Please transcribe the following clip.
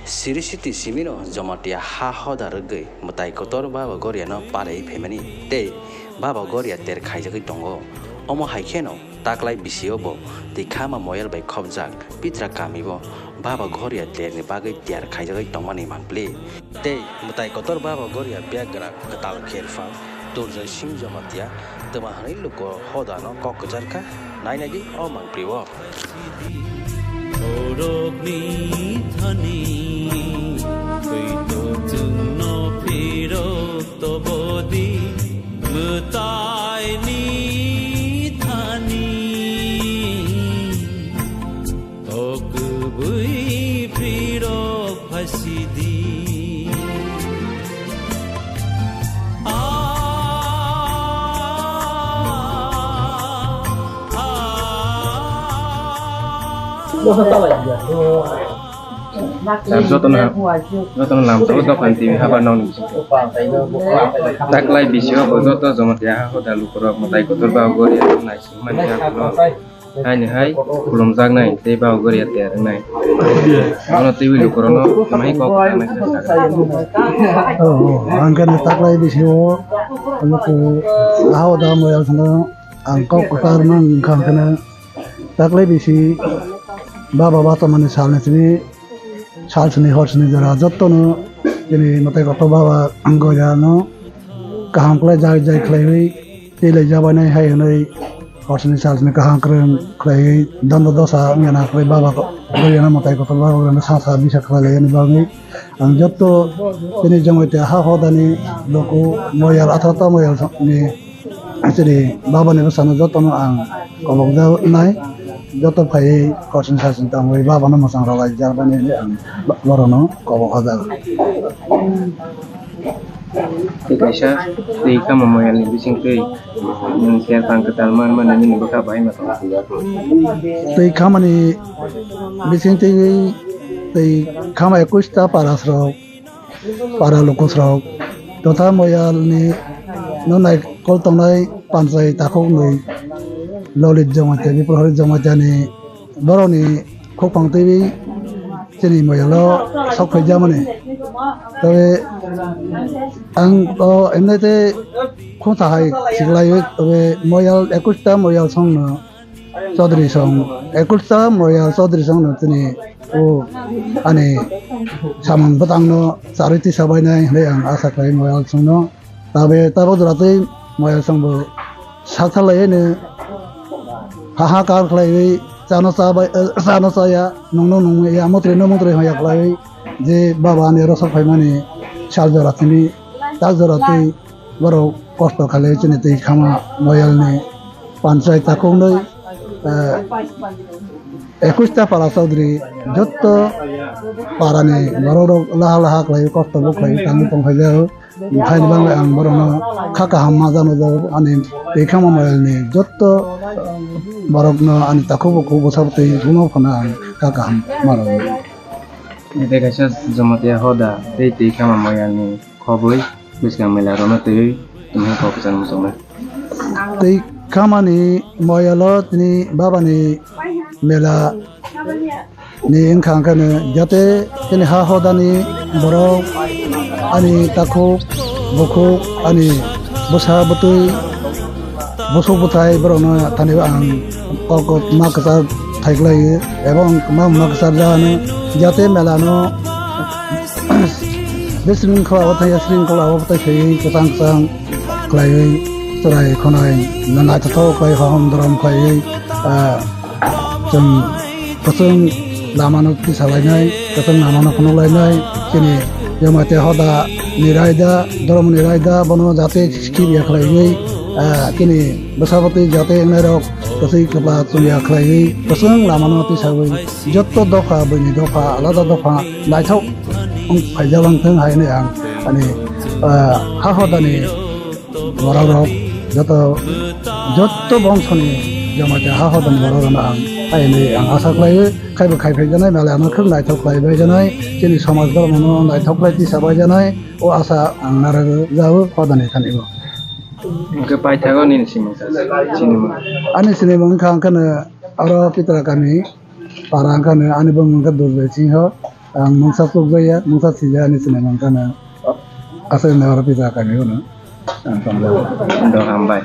Siri siti simino jomatia ha hoda rugei mutai kotor baba goria no parei femani te baba goria ter khaijagoi tongo omo haikeno taklai bisiobo te khama moyal bai khobjak pitra kamibo baba goria ter ni bagai ter khaijagoi tongmani manple te mutai kotor baba goria biagra katal kherfa turjai sing jomatia tama hanai luko hoda no kokjarka nainagi o manpriwo Orokni thani Kaito tungno pirok to bodi Mutai ni thani Okubui pirok phasidi Jotono lam to do kanti haba non taklai bisio bodo to zomat ya ho dalu koro matai kotor ba gori nai siman ya no hai kulum jag nai te ba gori te nai ono te wilu koro no mai ko ka nai angkan taklai bisio ko aho da mo ya sana angkau kotar nang kan kana taklai bisi Baba bata mane salne sini horsini jara jotto no jeni matai koto baba goya no kaham klai jai klai tele jabane hai hanai horsini salne kaham klai dando dosa ngana klai baba ko goya na matai koto baba na sa bisa klai ni bangi ang jotto jeni jangoite ha hodani loko moyal atrata moyal ni jeni baba ne sana jotto no ang kolong da nai joto pai kosin sasin tamoi baba no masang rawai jarbane ni ang lorono ko ada Kaisa te kama moyal ni bising te siar tang ketalman mana ni baka bai ma te kama ni bising te kama ekusta para lokosro totha moyal ni no nai kol tong nai pansai takok nui Lolit jamata ni prohari jamata ni boroni khopang tebi chini moyalo sokphai jamane tabe ang o emnete khota hai siglai tabe moyal 21 moyal song no chaudhary song 21 moyal chaudhary song no chini o ani samang batang no chariti sabai nai le ang asa kai moyal song no tabe tabo durate moyal song bo sathalai ne Hahakar klai chano saya nong ya motre ya klai je baba ne rosa phai mani sal joratini ta jorati boro kosto khale chini te khama moyal ne panchayat takong doi 21 para chaudhary jotto parane boro laha klai kosto bo klai tang tong phai jao phai bang ang boro no khaka hamma jano jao ani te khama moyal ne jotto Marok no ani takobo ko bosabte juno phana kaka ham maro ite kaisa jomat ya hoda te kama moyal ni khoboi biska mela rono te tumhe ko pesan musoma te kama ni moyalo ni baba ni mela ni engkhang kana jate tini ha hoda ni boro ani takok boko ani bosabutui বসো বুথাই বরনো থানি আং কক মাকসা থাইক্লাই এবং মাকসা জানো যাতে মেলানো বেসরিং খাওয়া থাই স্রিং খাওয়া থাই সেই কসাং কসাং ক্লাই চরাই খনাই নানা থাতো ক্লাই হম দরম ক্লাই जों कसं लामानो पिसालायनाय कसं लामानो खनलायनाय जोंनि जमाते हदा निरायदा धर्म निरायदा बनो जाते सिखि बियाखलायै kini besapati jate ngerok kasih kepala tulia klai keseng lama nanti sawi joto doka bini doka alada doka naithau pajalang teng hai ne ang ani hahodani wararok joto bongsoni jamate hahodan wararana ang hai ne ang asa klai khaiba khaifai janai mala ama khung naithau klai bai janai chini samaj dharmano naithau klai ti sabai janai o asa ang naraga jabu hodani thanibo ke pai thago ni cinema ani cinema khang kana aro pitra kami parang kana ani bang ka durbe chi ho ang nungsa sugaya nungsa sija ni sine mangkana asa na harapisa kami ono ang pamla Ando hambai.